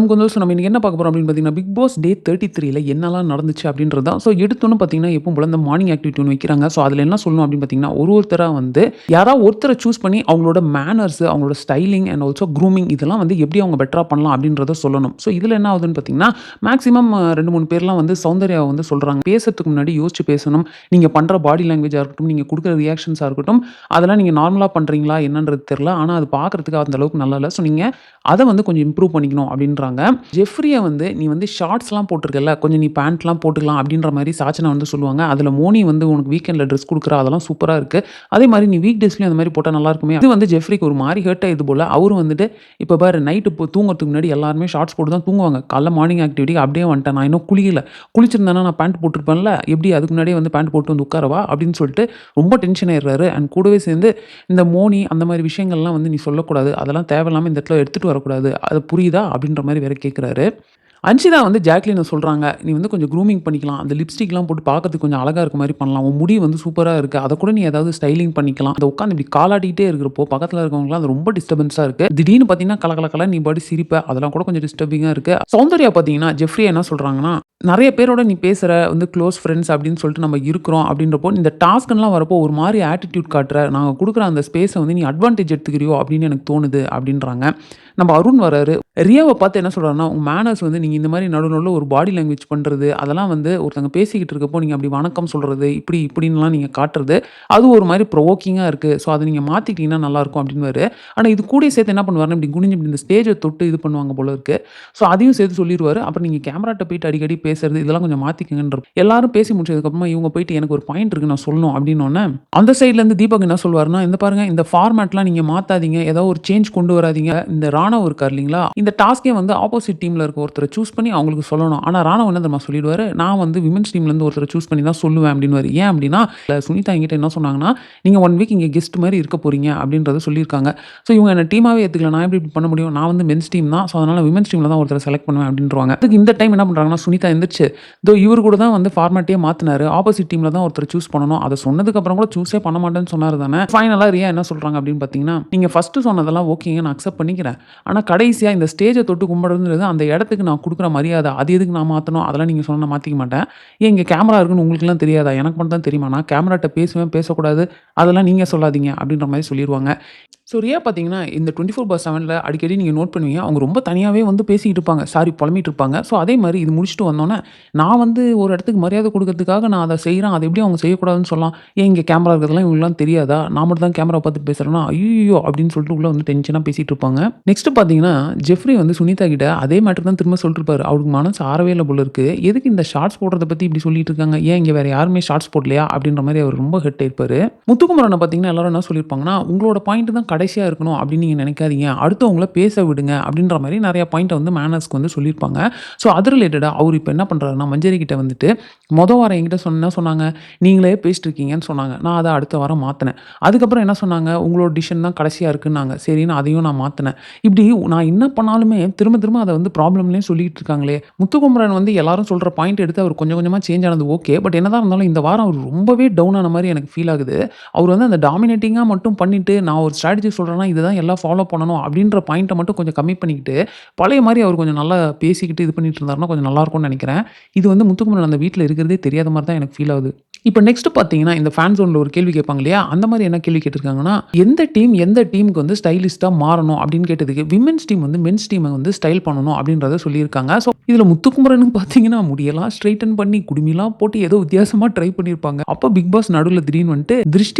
நமக்கு வந்து நம்ம இன்னைக்கு என்ன பார்க்க போறோம் அப்படின்னு பார்த்தீங்கன்னா, பிக் பாஸ் டே 33ல என்னலாம் நடந்துச்சு அப்படின்றது தான். ஸோ எடுத்தோனே பார்த்தீங்கன்னா, எப்பவும் போல இந்த மார்னிங் ஆக்டிவிட்டி ஒண்ணு வைக்கிறாங்க. ஸோ அதில என்ன சொல்லணும் அப்படின்னு பார்த்தீங்கன்னா, ஒருத்தரா வந்து யாராவது ஒருத்தர சூஸ் பண்ணி அவங்களோட மேனர்ஸ், அவங்களோட ஸ்டைலிங் அண்ட் ஆல்சோ க்ரூமிங் இதெல்லாம் வந்து எப்படி அவங்க பெட்டரா பண்ணலாம் அப்படின்றத சொல்லணும். ஸோ இதில என்ன ஆகுதுன்னு பார்த்தீங்கன்னா, மேக்ஸிமம் 2, 3 பேர்லாம் வந்து சௌந்தர்யாவ வந்து சொல்றாங்க. பேசுறதுக்கு முன்னாடி யோசிச்சு பேசணும். நீங்க பண்ற பாடி லாங்குவேஜா இருக்கட்டும், நீங்க குடுக்குற ரியாக்ஷன்ஸா இருக்கட்டும், அதெல்லாம் நீங்க நார்மலா பண்றீங்களா என்னன்றது தெரியல. ஆனா அது பார்க்கறதுக்கு அந்த அளவுக்கு நல்லா இல்ல. ஸோ நீங்க அத வந்து கொஞ்சம் இம்ப்ரூவ் பண்ணிக்கணும் அப்படின்றாங்க. ஜெஃப்ரிய வந்து நீ வந்து ஷார்ட்ஸ்லாம் போட்டுருக்கல்ல, கொஞ்சம் நீ பேண்ட்லாம் போட்டுக்கலாம் அப்படின்ற மாரி சாச்சனா வந்து சொல்லுவாங்க. அதில மோனி வந்து உனக்கு வீக்கெண்ட்ல ட்ரெஸ் குடுக்குறா, அதெல்லாம் சூப்பரா இருக்கு. அதே மாரி நீ வீக் டேஸ்லயும் அந்த மாரி போட்டா நல்லா இருக்குமே. இது வந்து ஜெஃப்ரிக்கு ஒரு மாரி ஹர்ட் ஆயிடுது போல. அவரும் வந்துட்டு இப்ப பாரு நைட்டு தூங்குறதுக்கு முன்னாடி எல்லாருமே ஷார்ட்ஸ் போட்டு தான் தூங்குவாங்க. காலைல மார்னிங் ஆக்டிவிட்டிக்கு அப்படியே வந்துட்டேன். நான் இன்னும் குளிக்கல. குளிச்சிருந்தேன்னா நான் பேண்ட் போட்டுருப்பேன்ல. எப்படி அதுக்கு முன்னாடியே வந்து பேண்ட் போட்டு வந்து உட்காரவா? அப்படின்னு சொல்லிட்டு ரொம்ப டென்ஷன் ஆயிடுறாரு. அண்ட் கூடவே சேர்ந்து இந்த மோனி அந்த மாரி விஷயங்கள்லாம் வந்து நீ சொல்லக்கூடாது. அதெல்லாம் தேவையில்லாம இந்த இடத்துல எடுத்துட்டு வரக்கூடாது. அது புரியுதா? அப்படின்ற மாரி வேற கேட்குறாரு. அன்ஷிதா வந்து ஜாக்லின சொல்றாங்க, "நீ வந்து கொஞ்சம் க்ரூமிங் பண்ணிக்கலாம். அந்த லிப்ஸ்டிக்லாம் போட்டு பார்க்கறதுக்கு கொஞ்சம் அழகா இருக்க மாரி பண்ணலாம். உன் முடி வந்து சூப்பரா இருக்கு. அத கூட நீ ஏதாவது ஸ்டைலிங் பண்ணிக்கலாம். அத உட்காந்து இப்படி காலாட்டிக்கிட்டே இருக்கிறப்போ, பக்கத்துல இருக்கவங்கலாம் அது ரொம்ப டிஸ்டர்பன்ஸா இருக்கு. திடீர்னு பார்த்தீங்கன்னா, கல கல கலன்னு நீ பாட்டுக்கு சிரிப்ப. அதெல்லாம் கூட கொஞ்சம் டிஸ்டர்பிங்கா இருக்கு." சௌந்தர்யா பார்த்தீங்கன்னா, ஜெஃப்ரிய என்ன சொல்றாங்கன்னா, "நெறைய பேரோட நீ பேசுற, வந்து க்ளோஸ் ஃப்ரெண்ட்ஸ் அப்படின்னு சொல்லிட்டு நம்ம இருக்கிறோம். அப்படின்றப்போ, இந்த டாஸ்க்லாம் வரப்போ ஒரு மாரி ஆட்டிட்யூட் காட்டுற. நாங்க குடுக்குற அந்த ஸ்பேஸ வந்து நீ அட்வான்டேஜ் எடுத்துக்கிறியோ அப்படின்னு எனக்கு தோணுது." அப்படின்றாங்க. நம்ம அருண் வராரு. ரியாவ பார்த்து என்ன சொல்றாருன்னா, "உங்க மேனர்ஸ் வந்து நீங்க இந்த மாரி நடுவுல ஒரு பாடி லாங்குவேஜ் பண்றது, அதெல்லாம் வந்து ஒருத்தங்க பேசிக்கிட்டு இருக்கப்போ நீங்க அப்படி வணக்கம் சொல்றது, இப்படி இப்படின்லாம் நீங்க காட்டுறது, அது ஒரு மாரி ப்ரொவோக்கிங்கா இருக்கு. ஸோ அத நீங்க மாத்திக்கிட்டீங்கன்னா நல்லாயிருக்கும்" அப்படின்னுவாரு. ஆனா இது கூடயே சேர்த்து என்ன பண்ணுவாருன்னா, இப்படி குனிஞ்சு இப்படி இந்த ஸ்டேஜ தொட்டு இது பண்ணுவாங்க போல இருக்கு. ஸோ அதையும் சேர்த்து சொல்லிருவாரு. அப்புறம் நீங்க கேமராட்ட போயிட்டு அடிக்கடி பேசுறது, இதெல்லாம் கொஞ்சம் மாத்திக்கங்கன்ற எல்லாரும் பேசி முடிச்சதுக்கப்புறமா இவங்க போயிட்டு எனக்கு ஒரு பாயிண்ட் இருக்கு நான் சொல்லணும் அப்படின்னோனே, அந்த சைட்லேருந்து தீபக் என்ன சொல்வாருன்னா, "இந்த பாருங்க இந்த ஃபார்மேட்லாம் நீங்க மாத்தாதீங்க. ஏதாவது ஒரு சேஞ்ச் கொண்டு வராதீங்க. இந்த ராணவ் இருக்கார் இல்லைங்களா? இந்த டாஸ்க்கே வந்து ஆப்போசிட் டீம்ல இருக்க ஒருத்தர சூஸ் பண்ணி அவங்களுக்கு சொல்லணும். ஆனா ராணவ் என்ன தெரியுமா சொல்லிடுவாரு, "நான் வந்து விமென்ஸ் டீம்லேருந்து ஒருத்தர சூஸ் பண்ணி தான் சொல்லுவேன்" அப்படின்னுவாரு. ஏன் அப்படின்னா, சுனிதா என்கிட்ட என்ன சொன்னாங்கன்னா, "நீங்க 1 வீக் இங்க கெஸ்ட் மாரி இருக்க போறீங்க" அப்படின்றத சொல்லியிருக்காங்க. ஸோ இவங்க என்ன டீமாவே ஏத்துக்கல. நான் எப்படி இப்படி பண்ண முடியும்? நான் வந்து மென்ஸ் டீம் தான். ஸோ அதனால விமென்ஸ் டீம்ல தான் ஒருத்தர செலக்ட் பண்ணுவேன் அப்படின்ருவாங்க. அதுக்கு இந்த டைம் என்ன பண்றாங்கன்னா, சுனிதா எந்திரிச்சு, "இதோ இவரு கூட தான் வந்து ஃபார்மேட்டயே மாத்துனாரு. ஆப்போசிட் டீம்ல தான் ஒருத்தர சூஸ் பண்ணணும். அத சொன்னதுக்கு அப்புறம் கூட சூஸே பண்ண மாட்டேன்னு சொன்னாரு தானே." ஃபைனலா ரியா என்ன சொல்றாங்க அப்படின்னு பார்த்தீங்கன்னா, "நீங்க ஃபர்ஸ்ட்டு சொன்னதெல்லாம் ஓகேங்க. நான் அக்செப்ட் பண்ணிக்கிறேன். ஆனா கடைசியா இந்த ஸ்டேஜ தொட்டு கும்பிடுறதுன்றது அந்த இடத்துக்கு நான் குடுக்குற மரியாதை. அது எதுக்கு நான் மாத்தணும்? அதெல்லாம் நீங்க சொன்னா நான் மாத்திக்க மாட்டேன். ஏன் இங்க கேமரா இருக்குன்னு உங்களுக்குலாம் தெரியாதா? எனக்கு மட்டும் தான் தெரியுமா? நான் கேமராட்ட பேசுவேன், பேசக்கூடாது. அதெல்லாம் நீங்க சொல்லாதீங்க." அப்படின்ற மாரி சொல்லிருவாங்க. ஸோ ரியா பார்த்தீங்கன்னா, இந்த 24/7ல அடிக்கடி நீங்க நோட் பண்ணுவீங்க. அவங்க ரொம்ப தனியாவே வந்து பேசிக்கிட்டு இருப்பாங்க. சாரி புலம்பிட்டு இருப்பாங்க. ஸோ அதே மாரி இது முடிச்சுட்டு வந்தோனே, நான் வந்து ஒரு இடத்துக்கு மரியாதை குடுக்கறதுக்காக நான் அத செய்றேன். அத எப்படி அவங்க செய்யக்கூடாதுன்னு சொல்லலாம்? ஏன் இங்க கேமரா இருக்கிறதெல்லாம் இவங்களுக்குலாம் தெரியாதா? நான் மட்டும் தான் கேமரா பார்த்து பேசுறேன்னா, ஐய்யய்யோ! அப்படின்னு சொல்லிட்டு உள்ள வந்து டென்ஷனா பேசிட்டு இருப்பாங்க. நெக்ஸ்ட் பார்த்தீங்கன்னா, ஜெஃப்ரி வந்து சுனிதா கிட்ட அதே மேட்டர் தான் திரும்ப சொல்லிட்டு இருப்பாரு. அவருக்கு மனசு ஆறவே இல்ல போல இருக்கு. எதுக்கு இந்த ஷார்ட்ஸ் போடுறத பத்தி இப்படி சொல்லிட்டு இருக்காங்க? ஏன் இங்க வேற யாருமே ஷார்ட்ஸ் போடலையா? அப்படின்ற மாரி அவர் ரொம்ப ஹர்ட் ஆயிருப்பாரு. முத்துக்குமரன பார்த்தீங்கன்னா, எல்லாரும் என்ன சொல்லியிருப்பாங்கன்னா, உங்களோட பாயிண்ட் தான் கடைசியா இருக்கணும் அப்படின்னு நீங்க நினைக்காதீங்க. அடுத்தவங்கள பேச விடுங்க அப்படின்ற மாரி நெறைய பாயிண்ட்ட வந்து மேனர்ஸ்க்கு வந்து சொல்லியிருப்பாங்க. ஸோ அது ரிலேட்டடா அவரு இப்ப என்ன பண்றாருன்னா, மஞ்சரி கிட்ட வந்துட்டு வாரம் என்கிட்ட என்ன சொன்னாங்க, நீங்களே பேசிட்டு இருக்கீங்கன்னு சொன்னாங்க. நான் அத அடுத்த வாரம் மாத்துனேன். அதுக்கப்புறம் என்ன சொன்னாங்க, உங்களோட டிசிஷன் தான் கடைசியா இருக்குன்னாங்க. சரின்னு அதையும் நான் மாத்துனேன். இப்படி நான் என்ன பண்ணாலுமே திரும்ப திரும்ப அத வந்து ப்ராப்ளம்னே சொல்லிட்டு இருக்காங்களே. முத்துக்குமரன் வந்து எல்லாரும் சொல்ற பாயிண்ட் எடுத்து அவர் கொஞ்சம் கொஞ்சமா சேஞ்ச் ஆனது ஓகே. பட் என்னதான் இருந்தாலும் இந்த வாரம் அவர் ரொம்பவே டவுன் ஆன மாரி எனக்கு ஃபீல் ஆகுது. அவர் வந்து அந்த டாமினேட்டிங்கா மட்டும் பண்ணிட்டு, நான் ஒரு ஸ்ட்ராட்டஜி சொல்றேன்னா, இதுதான் எல்லாம் ஃபாலோ பண்ணணும் அப்படின்ற பாயிண்ட்ட மட்டும் கொஞ்சம் கம்மி பண்ணிக்கிட்டு, பழைய மாரி அவர் கொஞ்சம் நல்லா பேசிக்கிட்டு இது பண்ணிட்டு இருந்தாருன்னா, கொஞ்சம் நல்லாருக்கும்னு நெனைக்கிறேன். இது வந்து முத்துக்குமரன் அந்த வீட்ல இருக்கிறதே தெரியாத மாரி தான் எனக்கு ஃபீல் ஆகுது. இப்ப நெக்ஸ்ட் பார்த்தீங்கன்னா, இந்த ஃபேன் ஜோன்ல ஒரு கேள்வி கேட்பாங்க இல்லையா? அந்த மாரி என்ன கேள்வி கேட்டிருக்காங்கன்னா, எந்த டீமுக்கு வந்து ஸ்டைலிஸ்ட்டா மாறணும் அப்படின்னு கேட்டதுக்கு, விமென்ஸ் டீம் வந்து மென்ஸ் டீம வந்து ஸ்டைல் பண்ணணும் அப்படின்றத சொல்லியிருக்காங்க. ஸோ இதுல முத்துக்குமரனுக்கு பார்த்தீங்கன்னா, முடியெல்லாம் ஸ்ட்ரெய்ட்டன் பண்ணி, குடுமிலாம் போட்டு ஏதோ வித்தியாசமா ட்ரை பண்ணியிருப்பாங்க. அப்ப பிக் பாஸ் நடுவுல திடீர்னு வந்துட்டு,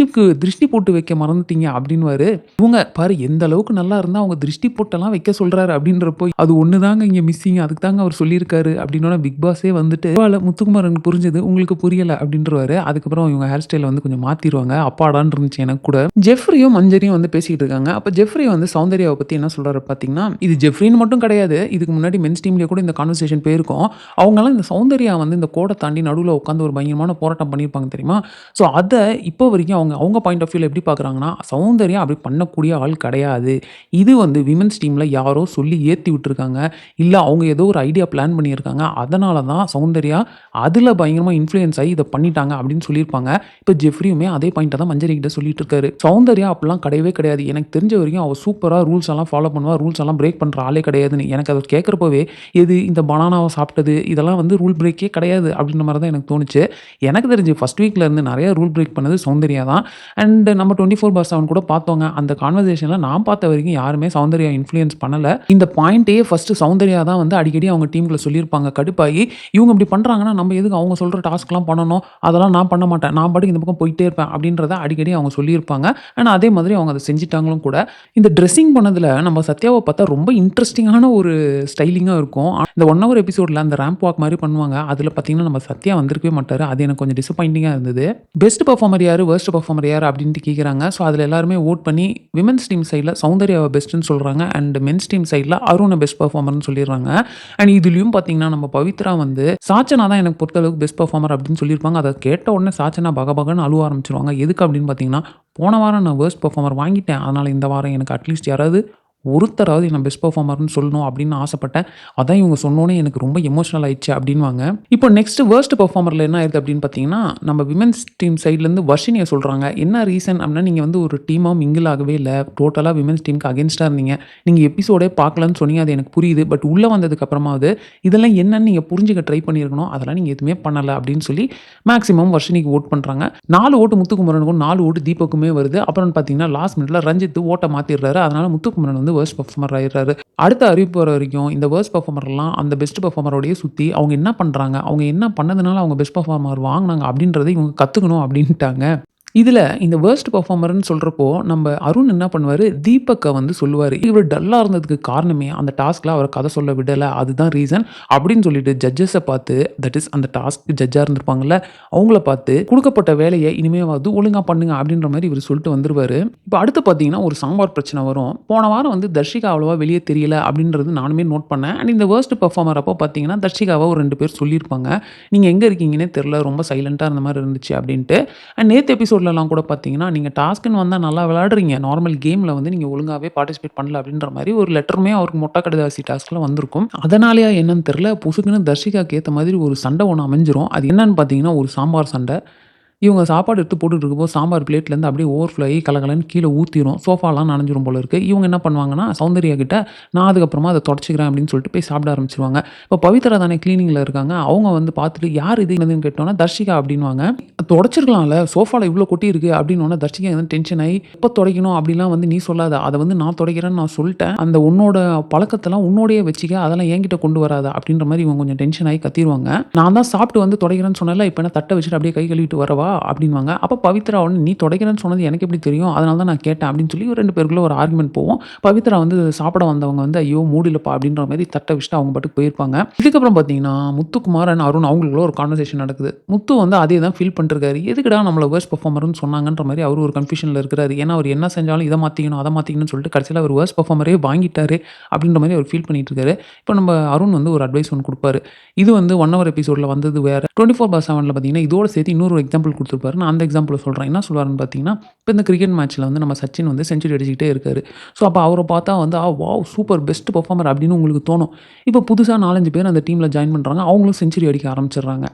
திருஷ்டி போட்டு வைக்க மறந்துட்டீங்க அப்படின்னுவாரு. இவங்க பாரு எந்த அளவுக்கு நல்லா இருந்தா அவங்க திருஷ்டி பொட்டெல்லாம் வைக்க சொல்றாரு அப்படின்றப்போ, அது ஒண்ணு தாங்க இங்க மிஸ்ஸிங். அதுக்கு தாங்க அவர் சொல்லியிருக்காரு அப்படின்னோன பிக் பாஸே வந்துட்டு, பரவால்ல முத்துக்குமரனுக்கு புரிஞ்சது. உங்களுக்கு புரியல அப்படின்ருவாரு. அதுக்கப்புறம் இவங்க ஹேர் ஸ்டைல வந்து கொஞ்சம் மாத்திருவாங்க. அப்பாடான்னு இருந்துச்சு எனக்கு கூட. ஜெஃப்ரியும், மஞ்சரியும் வந்து பேசிக்கிட்டு இருக்காங்க. அப்ப ஜெஃப்ரி வந்து சௌந்தர்யாவ பத்தி என்ன சொல்றாரு பார்த்தீங்கன்னா, இது ஜெஃப்ரின்னு மட்டும் கிடையாது. இதுக்கு முன்னாடி மென்ஸ் டீம்லயே கூட இந்த கான்வர்சேஷன் போயிருக்கும். அவங்கலாம் இந்த சௌந்தர்யா வந்து இந்த கோட தாண்டி நடுவுல உட்காந்து ஒரு பயங்கரமான போராட்டம் பண்ணியிருப்பாங்க தெரியுமா? ஸோ அத இப்போ வரைக்கும் அவங்க அவங்க பாயிண்ட் ஆஃப் வியூல எப்படி பார்க்குறாங்கன்னா, சௌந்தர்யா அப்படி பண்ணக்கூடிய ஆள் கிடையாது. இது வந்து விமென்ஸ் டீம்ல யாரோ சொல்லி ஏத்தி விட்டுருக்காங்க. இல்ல அவங்க ஏதோ ஒரு ஐடியா பிளான் பண்ணியிருக்காங்க. அதனால தான் சௌந்தர்யா அதுல பயங்கரமா இன்ஃப்ளூயன்ஸ் ஆயி இத பண்ணிட்டாங்க அப்படின்னு சொல்லியிருப்பாங்க. இப்போ ஜெஃப்ரியுமே அதே பாயிண்ட்ட தான் மஞ்சரி கிட்ட சொல்லிட்டு இருக்காரு. சௌந்தர்யா அப்படிலாம் கிடையவே கிடையாது. எனக்கு தெரிஞ்ச வரைக்கும் அவ சூப்பரா ரூல்ஸ் எல்லாம் ஃபாலோ பண்ணுவா. ரூல்ஸ் எல்லாம் பிரேக் பண்ற ஆளே கிடையாதுன்னு. எனக்கு அத கேட்கிறப்பவே, எது இந்த பனானாவ சாப்பிட்டது இதெல்லாம் வந்து ரூல் பிரேக்கே கிடையாது அப்படின்ற மாரி தான் எனக்கு தோணுச்சு. எனக்கு தெரிஞ்சு ஃபர்ஸ்ட் வீக்ல இருந்து நெறைய ரூல் பிரேக் பண்ணது சௌந்தர்யா தான். அண்ட் நம்ம 24/7 கூட பார்த்தோங்க. அந்த கான்வர்சேஷன்ல நான் பார்த்த வரைக்கும் யாருமே சௌந்தர்யா இன்ஃப்ளூயன்ஸ் பண்ணல. இந்த பாயிண்ட்டயே ஃபர்ஸ்ட் சௌந்தர்யா தான் வந்து அடிக்கடி அவங்க டீம்குள்ள சொல்லியிருப்பாங்க. கடுப்பாகி இவங்க இப்படி பண்றாங்கன்னா, நம்ம எதுக்கு அவங்க சொல்ற டாஸ்க்லாம் பண்ணணும்? அதெல்லாம் நான் பண்ண மாட்டேன். நான் பாட்டுக்கு இந்த பக்கம் போயிட்டே இருப்பேன் அப்படின்றத அடிக்கடி அவங்க சொல்லியிருப்பாங்க. ஆனா அதே மாதிரி அவங்க அத செஞ்சுட்டாங்களும் கூட. இந்த ட்ரெஸ்ஸிங் பண்ணதுல நம்ம சத்யாவ பார்த்தா ரொம்ப இன்ட்ரஸ்டிங்கான ஒரு ஸ்டைலிங்கா இருக்கும். இந்த 1 ஹவர் எபிசோட்ல அந்த ராம்ப் வாக் மாரி பண்ணுவாங்க. அதுல பார்த்தீங்கன்னா, நம்ம சத்யா வந்திருக்கவே மாட்டாரு. அது எனக்கு கொஞ்சம் டிசப்பாயிண்டிங்கா இருந்தது. பெஸ்ட் பெர்ஃபார்மர் யாரு? வொர்ஸ்ட் பெர்ஃபார்மர் யாரு? அப்படின்ட்டு கேட்குறாங்க. ஸோ அதுல எல்லாருமே வோட் பண்ணி விமென்ஸ் டீம் சைட்ல சௌந்தர்யாவ பெஸ்ட்ன்னு சொல்றாங்க. அண்ட் மென்ஸ் டீம் சைட்ல அருண பெஸ்ட் பெர்ஃபார்மர்ன்னு சொல்லிடுறாங்க. அண்ட் இதுலயும் பார்த்தீங்கன்னா, நம்ம பவித்ரா வந்து சாச்சனா தான் எனக்கு பொறுத்தளவுக்கு பெஸ்ட் பெர்ஃபார்மர் அப்படின்னு சொல்லியிருப்பாங்க. அத கேட்ட உடனே சாச்சனா பகபகன்னு அழுவ ஆரம்பிச்சுருவாங்க. எதுக்கு அப்படின்னு பார்த்தீங்கன்னா, போன வாரம் நான் வொர்ஸ்ட் பெர்ஃபார்மர் வாங்கிட்டேன். அதனால இந்த வாரம் எனக்கு அட்லீஸ்ட் யாராவது ஒருத்தராவது என்ன பெஸ்ட் பெர்ஃபார்மர்ன்னு சொல்லணும் அப்படின்னு ஆசைப்பட்டேன். அதான் இவங்க சொன்னோனே எனக்கு ரொம்ப எமோஷனல் ஆயிடுச்சு அப்படின்வாங்க. இப்போ நெக்ஸ்ட் வொர்ஸ்ட் பெர்ஃபார்மர்ல என்ன ஆயிடுது அப்படின்னு பார்த்தீங்கன்னா, நம்ம விமென்ஸ் டீம் சைட்லேருந்து வர்ஷினிய சொல்றாங்க. என்ன ரீசன் அப்படின்னா, நீங்க வந்து ஒரு டீமா மிங்கிள் ஆகவே இல்ல. டோட்டலா விமென்ஸ் டீமுக்கு அகைன்ஸ்டா இருந்தீங்க. நீங்க எபிசோடே பார்க்கலன்னு சொன்னீங்க. அது எனக்கு புரியுது. பட் உள்ள வந்ததுக்கு அப்புறமாவது இதெல்லாம் என்னன்னு நீங்க புரிஞ்சுக்க ட்ரை பண்ணியிருக்கணும். அதெல்லாம் நீங்க எதுவுமே பண்ணல அப்படின்னு சொல்லி மேக்ஸிமம் வர்ஷினிக்கு வோட் பண்றாங்க. 4 ஓட்டு முத்துக்குமரனுக்கும் 4 ஓட்டு தீபக்குமே வருது. அப்புறம் பார்த்தீங்கன்னா, லாஸ்ட் மினிட்ல ரஞ்சித் ஓட்ட மாத்திடுறாரு. அதனால முத்துக்குமரன் வந்து வொர்ஸ்ட் பெர்ஃபார்மர் ஆயிடுறாரு. அடுத்த அறிவிப்பு வர வரைக்கும் இந்த வொர்ஸ்ட் பெர்ஃபார்மர்லாம் அந்த பெஸ்ட் பெர்ஃபார்மரோடயே சுத்தி அவங்க என்ன பண்றாங்க? அவங்க என்ன பண்ணதுனால அவங்க பெஸ்ட் பெர்ஃபார்மர் வாங்குனாங்க அப்படின்றத இவங்க கத்துக்கணும் அப்படின்ட்டாங்க. இதுல இந்த வொர்ஸ்ட் பெர்ஃபார்மர்ன்னு சொல்றப்போ, நம்ம அருண் என்ன பண்ணுவாரு, தீபக்க வந்து சொல்லுவாரு. இவரு டல்லா இருந்ததுக்கு காரணமே அந்த டாஸ்க்ல அவர கதை சொல்ல விடல. அதுதான் ரீசன் அப்படின்னு சொல்லிட்டு ஜட்ஜஸ பார்த்து, தட் இஸ் அந்த டாஸ்க் ஜட்ஜா இருந்திருப்பாங்கல்ல, அவங்கள பார்த்து குடுக்கப்பட்ட வேலைய இனிமேவாவது ஒழுங்கா பண்ணுங்க அப்படின்ற மாரி இவரு சொல்லிட்டு வந்துருவாரு. இப்ப அடுத்து பார்த்தீங்கன்னா, ஒரு சாம்பார் பிரச்சனை வரும். போன வாரம் வந்து தர்ஷிகா அவ்வளவா வெளிய தெரியல அப்படின்றது நானுமே நோட் பண்ணேன். அண்ட் இந்த வொர்ஸ்ட் பெர்ஃபார்மர் அப்போ பார்த்தீங்கன்னா, தர்ஷிகாவ ஒரு 2 பேர் சொல்லியிருப்பாங்க. நீங்க எங்க இருக்கீங்கன்னே தெரியல. ரொம்ப சைலன்ட்டா இருந்த மாரி இருந்துச்சு அப்படின்ட்டு. அண்ட் நேத்து எபிசோட்லலாம் கூட பார்த்தீங்கன்னா, நீங்க டாஸ்க்ன்னு வந்தா நல்லா விளையாடுறீங்க. நார்மல் கேம்ல வந்து நீங்க ஒழுங்காவே பார்ட்டிசிபேட் பண்ணல அப்படின்ற மாரி ஒரு லெட்டருமே அவருக்கு மொட்டை கடிதாசி டாஸ்க்ல வந்திருக்கும். அதனாலயா என்னன்னு தெரியல. பொசுக்குன்னு தர்ஷிகாக்கு ஏத்த மாதிரி ஒரு சண்டை ஒண்ணு அமைஞ்சிரும். அது என்னன்னு பார்த்தீங்கன்னா, ஒரு சாம்பார் சண்டை. இவங்க சாப்பாடு எடுத்து போட்டுட்டு இருக்கும்போது சாம்பார் பிளேட்லேருந்து அப்படியே ஓவர்ஃப்ளோ ஆகி கலகலன்னு கீழே ஊற்றிரும். சோஃபாலாம் நனைஞ்சிரும் போல இருக்குது. இவங்க என்ன பண்ணுவாங்கன்னா, சௌந்தர்யா கிட்ட நான் அதுக்கப்புறமா அதை தொடச்சிக்கிறேன் அப்படின்னு சொல்லிட்டு போய் சாப்பிட ஆரம்பிச்சிருவாங்க. இப்போ பவித்ரா தானே கிளீனிங்கில் இருக்காங்க. அவங்க வந்து பார்த்துட்டு யார் இது என்னதுன்னு கேட்டோன்னா தர்ஷிகா அப்படின்வாங்க. தொடச்சிருக்கலாம்ல, சோஃபாவில் இவ்வளோ கொட்டி இருக்கு அப்படின்னு தர்ஷிகா வந்து டென்ஷன் ஆகி எப்போ துடைக்கணும் அப்படிலாம் வந்து நீ சொல்லாத, அதை வந்து நான் துடைக்கிறேன்னு நான் சொல்லிட்டேன். அந்த உன்னோட பழக்கத்தெல்லாம் உன்னோடையே வச்சுக்க, அதெல்லாம் என்கிட்ட கொண்டு வராத அப்படின்ற மாதிரி இவங்க கொஞ்சம் டென்ஷன் ஆகி கத்திடுவாங்க. நான் தான் சாப்பிட்டு வந்து துடைக்கிறேன்னு சொன்னல, இப்போ என்ன தட்டை வச்சுட்டு அப்படியே கை கழுவிட்டு வரவா அப்படின்வாங்க. அப்போ பவித்ரா ஒன்று நீ துடைக்கிறேன்னு சொன்னது எனக்கு எப்படி தெரியும், அதனால தான் நான் கேட்டேன் அப்படின்னு சொல்லி 2 பேருக்குள்ள ஒரு ஆர்குமெண்ட் போவோம். பவித்ரா வந்து சாப்பிட வந்தவங்க வந்து ஐயோ மூடிலப்பா அப்படின்ற மாதிரி தட்டை வச்சுட்டு அவங்க பாட்டுக்கு போயிருப்பாங்க. இதுக்கப்புறம் பார்த்தீங்கன்னா, முத்துக்குமார் அருண் அவங்களுக்குள்ள ஒரு கான்வர்சேஷன் நடக்குது. முத்து வந்து அதே தான் ஃபீல் பண்ணிருக்காரு. எதுக்குடா நம்மள வொர்ஸ்ட் பெர்ஃபார்மர்னு சொன்னாங்கன்ற மாதிரி அவர் ஒரு கன்ஃபியூஷனில் இருக்கிறாரு. ஏன்னா அவர் என்ன செஞ்சாலும் இதை மாற்றிக்கணும் அதை மாற்றிக்கணும்னு சொல்லிட்டு கடைசியில் அவர் வொர்ஸ்ட் பெர்ஃபார்மரே வாங்கிட்டாரு அப்படின்ற மாதிரி அவர் ஃபீல் பண்ணிட்டு இருக்காரு. இப்போ நம்ம அருண் வந்து ஒரு அட்வைஸ் ஒன்று கொடுப்பாரு. இது வந்து 1 ஹவர் எபிசோடில் வந்தது வேறு. 24/7 பார்த்தீங்கன்னா இதோட சேர்த்து இன்னொரு எக்ஸாம்பிள் கொடுத்துருப்பாரு. நான் அந்த எக்ஸாம்பிளை சொல்கிறேன். என்ன சொல்லுவாருன்னு பார்த்தீங்கன்னா, இப்போ இந்த கிரிக்கெட் மேட்ச்சில் வந்து நம்ம சச்சின் வந்து செஞ்சுரி அடிச்சுக்கிட்டே இருக்காரு. ஸோ அப்போ அவரை பார்த்தா வந்து வாவ் சூப்பர் பெஸ்ட் பெர்ஃபார்மர் அப்படின்னு உங்களுக்கு தோணும். இப்போ புதுசாக 4-5 பேர் அந்த டீமில் ஜாயின் பண்ணுறாங்க. அவங்களும் செஞ்சுரி அடிக்க ஆரம்பிச்சிடுறாங்க.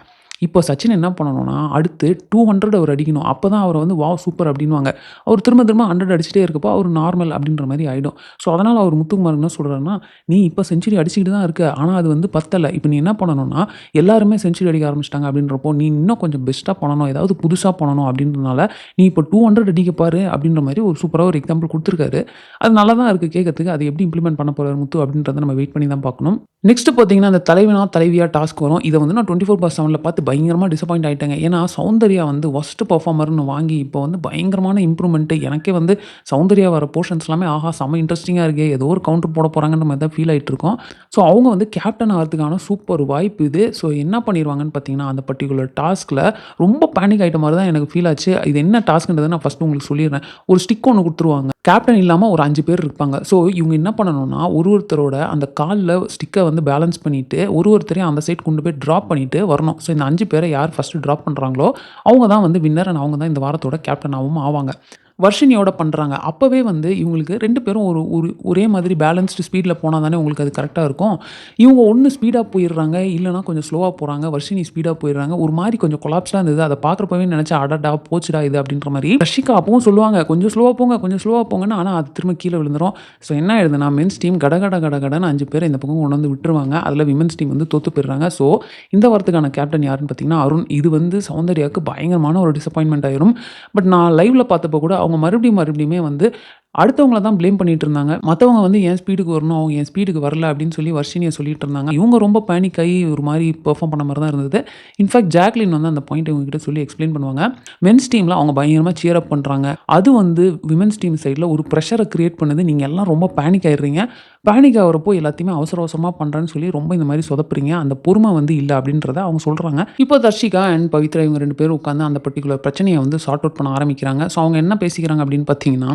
இப்போ சச்சின் என்ன பண்ணணும்னா, அடுத்து 200 அவர் அடிக்கணும். அப்போ தான் அவரை வந்து வாவ் சூப்பர் அப்படின்வாங்க. அவர் திரும்ப திரும்ப 100 அடிச்சுட்டே இருக்கப்போ அவர் நார்மல் அப்படின்ற மாதிரி ஆகிடும். ஸோ அதனால் அவர் முத்துக்குமார் என்ன சொல்கிறாருன்னா, நீ இப்போ செஞ்சுரி அடிச்சுக்கிட்டு தான் இருக்க, ஆனால் அது வந்து பத்தலை. இப்போ நீ என்ன பண்ணணும்னா, எல்லாருமே செஞ்சுரி அடிக்க ஆரம்பிச்சிட்டாங்க அப்படின்றப்போ நீ இன்னும் கொஞ்சம் பெஸ்ட்டாக பண்ணணும், ஏதாவது புதுசாக பண்ணணும் அப்படின்றதுனால நீ இப்போ 200 அடிக்க பாரு அப்படின்ற மாதிரி ஒரு சூப்பராக ஒரு எக்ஸாம்பிள் கொடுத்துருக்காரு. அது நல்லா தான் இருக்குது கேட்கறதுக்கு. அது எப்படி இம்ப்ளிமெண்ட் பண்ண போகிறார் முத்து அப்படின்றத நம்ம வெயிட் பண்ணி தான் பார்க்கணும். நெக்ஸ்ட் பார்த்தீங்கன்னா, அந்த தலைவனா தலைவியா டாஸ்க் வரும். இதை வந்து நான் 24/7 பார்த்து பயங்கரமாக டிசப்பாயிண்ட் ஆகிட்டேங்க. ஏன்னா சௌந்தர்யா வந்து ஒஸ்ட் பெர்ஃபார்மர்னு வாங்கி இப்போ வந்து பயங்கரமான இம்ப்ரூவ்மெண்ட்டு. எனக்கே வந்து சௌந்தர்யா வர போர்ஷன்ஸ் எல்லாமே ஆஹா செம்ம இன்ட்ரெஸ்டிங்காக இருக்கே, ஏதோ ஒரு கவுண்டர் போட போகிறாங்கன்ற மாதிரி தான் ஃபீல் ஆகிட்டு இருக்கோம். ஸோ அவங்க வந்து கேப்டன் ஆகிறதுக்கான சூப்பர் வாய்ப்பு இது. ஸோ என்ன பண்ணிடுவாங்கன்னு பார்த்தீங்கன்னா, அந்த பர்டிகுலர் டாஸ்கில் ரொம்ப பேனிக் ஆகிட்ட மாதிரி தான் எனக்கு ஃபீல் ஆச்சு. இது என்ன டாஸ்க்ன்றதை நான் ஃபஸ்ட்டு உங்களுக்கு சொல்லிடுறேன். ஒரு ஸ்டிக் ஒன்று கொடுத்துருவாங்க. கேப்டன் இல்லாமல் ஒரு 5 பேர் இருப்பாங்க. ஸோ இவங்க என்ன பண்ணணும்னா, ஒருத்தரோட அந்த காலில் ஸ்டிக்கை வந்து பேலன்ஸ் பண்ணிவிட்டு ஒருத்தரையும் அந்த சைட் கொண்டு போய் ட்ராப் பண்ணிவிட்டு வரணும். ஸோ இந்த 5 பேரை யார் ஃபஸ்ட்டு ட்ராப் பண்ணுறாங்களோ அவங்க தான் வந்து வின்னர். அண்ட் அவங்க தான் இந்த வாரத்தோட கேப்டனாகவும் ஆவாங்க. வர்ஷினியோட பண்றாங்க. அப்பவே வந்து இவங்களுக்கு 2 பேரும் ஒரு ஒரு ஒரே மாதிரி பேலன்ஸ்டு ஸ்பீட்ல போனா தானே உங்களுக்கு அது கரெக்ட்டா இருக்கும். இவங்க ஒண்ணு ஸ்பீடா போயிடுறாங்க, இல்லன்னா கொஞ்சம் ஸ்லோவா போறாங்க. வர்ஷினி ஸ்பீடா போயிடுறாங்க. ஒரு மாரி கொஞ்சம் கொலாப்ஸ்டா இருந்தது. அத பார்க்குறப்பவே நெனச்சேன், அடடா! போச்சுடா இது அப்படின்ற மாரி. ரஷிகா அப்பவும் சொல்லுவாங்க, "கொஞ்சம் ஸ்லோவா போங்க, கொஞ்சம் ஸ்லோவா போங்கன்னு." ஆனா அது திரும்ப கீழ விழுந்துரும். ஸோ என்ன ஆயிடுதுன்னா, மென்ஸ் டீம் கடகடன்னு 5 பேர இந்த பக்கம் கொண்டு வந்து விட்டுருவாங்க. அதுல விமென்ஸ் டீம் வந்து தோத்து போயிடுறாங்க. ஸோ இந்த வாரத்துக்கான கேப்டன் யாருன்னு பார்த்தீங்கன்னா, அருண். இது வந்து சௌந்தர்யாவுக்கு பயங்கரமான ஒரு டிசப்பாயின்ட்மென்ட் ஆயிரும். பட் நான் லைவ்ல பார்த்தப்போ கூட அவங்க மறுபடியுமே வந்து அடுத்தவங்கள தான் ப்ளேம் பண்ணிட்டு இருந்தாங்க. மத்தவங்க வந்து என் ஸ்பீடுக்கு வரணும், அவங்க என் ஸ்பீடுக்கு வரல அப்படின்னு சொல்லி வர்ஷினிய சொல்லிட்டு இருந்தாங்க. இவங்க ரொம்ப பேனிக் ஆயி ஒரு மாரி பெர்ஃபார்ம் பண்ண மாரி தான் இருந்தது. இன்ஃபாக்ட் ஜாக்லின் வந்து அந்த பாயிண்ட்ட இவங்ககிட்ட சொல்லி எக்ஸ்ப்ளைன் பண்ணுவாங்க. மென்ஸ் டீம்ல அவங்க பயங்கரமா சியர் அப் பண்றாங்க. அது வந்து விமென்ஸ் டீம் சைட்ல ஒரு பிரஷர கிரியேட் பண்ணுது. நீங்க எல்லாம் ரொம்ப பேனிக் ஆயிடுறீங்க. பேனிக் ஆகுறப்போ எல்லாத்தையுமே அவசரமா பண்றேன்னு சொல்லி ரொம்ப இந்த மாரி சொதப்புறீங்க. அந்த பொறுமை வந்து இல்ல அப்படின்றத அவங்க சொல்றாங்க. இப்போ தர்ஷிகா அண்ட் பவித்ரா இவங்க 2 பேரும் உட்கார்ந்து அந்த பர்ட்டிகுலர் பிரச்சனைய வந்து சார்ட் அவுட் பண்ண ஆரம்பிக்கிறாங்க. ஸோ அவங்க என்ன பேசிக்கிறாங்க அப்படின்னு பார்த்தீங்கன்னா,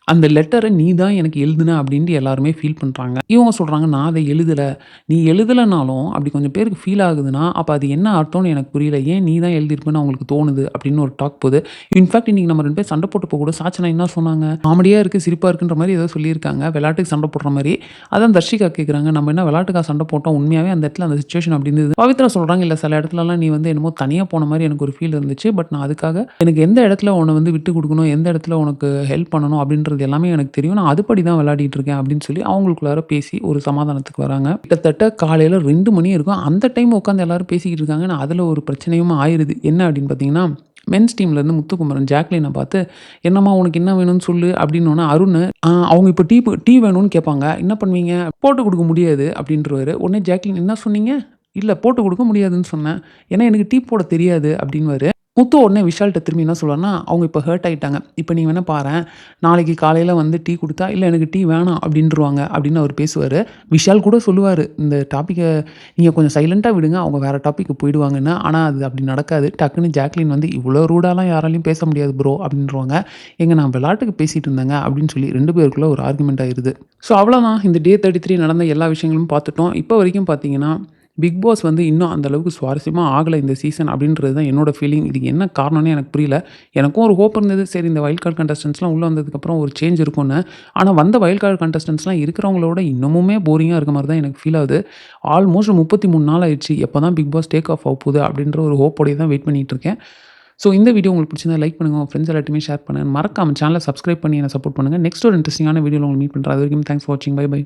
அந்த லெட்டர நீ தான் எனக்கு எழுதுன அப்படின்ட்டு எல்லாருமே ஃபீல் பண்றாங்க. இவங்க சொல்றாங்க, நான் அத எழுதல. நீ எழுதலனாலும் அப்படி கொஞ்சம் பேருக்கு ஃபீல் ஆகுதுன்னா, அப்ப அது என்ன அர்த்தம்னு எனக்கு புரியல. ஏன் நீ தான் எழுதியிருப்பன்னு அவங்களுக்கு தோணுது அப்படின்னு ஒரு டாக் போது. இன்ஃபாக்ட் இன்னைக்கு நம்ம 2 பேரும் சண்டை போட்டப்போ கூட சாச்சனா என்ன சொன்னாங்க? காமெடியா இருக்கு, சிரிப்பா இருக்குன்ற மாரி ஏதோ சொல்லியிருக்காங்க. விளையாட்டுக்கு சண்டை போடுற மாரி. அதான் தர்ஷிகா கேட்குறாங்க, நம்ம என்ன விளையாட்டுக்கா சண்டை போட்டோம்? உண்மையாவே அந்த இடத்துல அந்த சிச்சுவேஷன் அப்படி இருந்தது. பவித்ரா சொல்றாங்க, இல்ல சில இடத்துலலாம் நீ வந்து என்னமோ தனியா போன மாரி எனக்கு ஒரு ஃபீல் இருந்துச்சு. பட் நான் அதுக்காக எனக்கு எந்த இடத்துல உன்ன வந்து விட்டு குடுக்கணும், எந்த இடத்துல உனக்கு ஹெல்ப் பண்ணணும் அப்படின்றது எல்லாமே எனக்கு தெரியும். நான் அதுபடி தான் விளையாடிட்டு இருக்கேன் அப்படின்னு சொல்லி அவங்களுக்குள்ளார பேசி ஒரு சமாதானத்துக்கு வராங்க. கிட்டத்தட்ட காலையில 2 மணி இருக்கும். அந்த டைம் உட்காந்து எல்லாரும் பேசிக்கிட்டு இருக்காங்க. அதுல ஒரு பிரச்சனையும் ஆயிருது. என்ன அப்படின்னு பார்த்தீங்கன்னா, மென்ஸ் டீம்லேருந்து முத்துக்குமரன் ஜாக்லின பார்த்து, "என்னம்மா உனக்கு என்ன வேணும்னு சொல்லு" அப்படின்னோன, அருண் அவங்க இப்போ டீ வேணும்னு கேட்பாங்க. என்ன பண்ணுவீங்க? "போட்டு குடுக்க முடியாது" அப்படின்ருவாரு. உடனே ஜாக்லின், "என்ன சொன்னீங்க?" "இல்ல போட்டு குடுக்க முடியாதுன்னு சொன்னேன். ஏன்னா எனக்கு டீ போட தெரியாது" அப்படின்னுவாரு. முத்து உடனே விஷால்ட்ட திரும்பி என்ன சொல்லுவாருன்னா, "அவங்க இப்போ ஹர்ட் ஆயிட்டாங்க. இப்ப நீ வேணா பாரேன், நாளைக்கு காலையில வந்து டீ குடுத்தா, இல்ல எனக்கு டீ வேணாம் அப்படின்ருவாங்க" அப்படின்னு அவர் பேசுவாரு. விஷால் கூட சொல்லுவாரு, "இந்த டாபிக்க நீங்க கொஞ்சம் சைலன்ட்டா விடுங்க. அவங்க வேற டாபிக்கு போயிடுவாங்கன்னு." ஆனா அது அப்படி நடக்காது. டக்குன்னு ஜாக்லின் வந்து, "இவ்வளோ ரூடாலாம் யாராலயும் பேச முடியாது ப்ரோ" அப்படின்ருவாங்க. "ஏங்க நான் விளையாட்டுக்கு பேசிட்டு இருந்தேங்க" அப்படின்னு சொல்லி 2 பேருக்குள்ள ஒரு ஆர்குமென்ட் ஆயிருது. ஸோ அவ்வளோதான். இந்த டே 33 நடந்த எல்லா விஷயங்களும் பார்த்துட்டோம். இப்போ வரைக்கும் பார்த்தீங்கன்னா, பிக் பாஸ் வந்து இன்னும் அந்த அளவுக்கு சுவாரஸ்யமா ஆகல இந்த சீசன் அப்படின்றது தான் என்னோட ஃபீலிங். இதுக்கு என்ன காரணம்னே எனக்கு புரியல. எனக்கும் ஒரு ஹோப் இருந்தது. சரி இந்த வைல்ட் கார்ட் கண்டஸ்டன்ட்ஸ்லாம் உள்ள வந்ததுக்கப்புறம் ஒரு சேஞ்ச் இருக்கும்னு. ஆனா வந்த வைல்ட் கார்ட் கண்டஸ்டன்ட்ஸ்லாம் இருக்கிறவங்களோட இன்னமுமே போரிங்கா இருக்க மாரி தான் எனக்கு ஃபீல் ஆகுது. ஆல்மோஸ்ட் 33 நாள் ஆயிடுச்சு. எப்போ தான் பிக் பாஸ் டேக் ஆஃப் ஆக போகுது அப்படின்ற ஒரு ஹோப்போடயே தான் வெயிட் பண்ணிட்டு இருக்கேன். ஸோ இந்த வீடியோ உங்களுக்கு பிடிச்சிருந்தா லைக் பண்ணுங்க. உங்க ஃப்ரெண்ட்ஸ் எல்லாத்தையுமே ஷேர் பண்ணுங்க. மறக்காம சேனலை சப்ஸ்கிரைப் பண்ணி என்ன சப்போர்ட் பண்ணுங்க. நெக்ஸ்ட் ஒரு இன்ட்ரெஸ்டிங்கான வீடியோல உங்களை மீட் பண்றேன். அது வரைக்கும் தேங்க்ஸ் ஃபார் வாட்சிங். Bye by.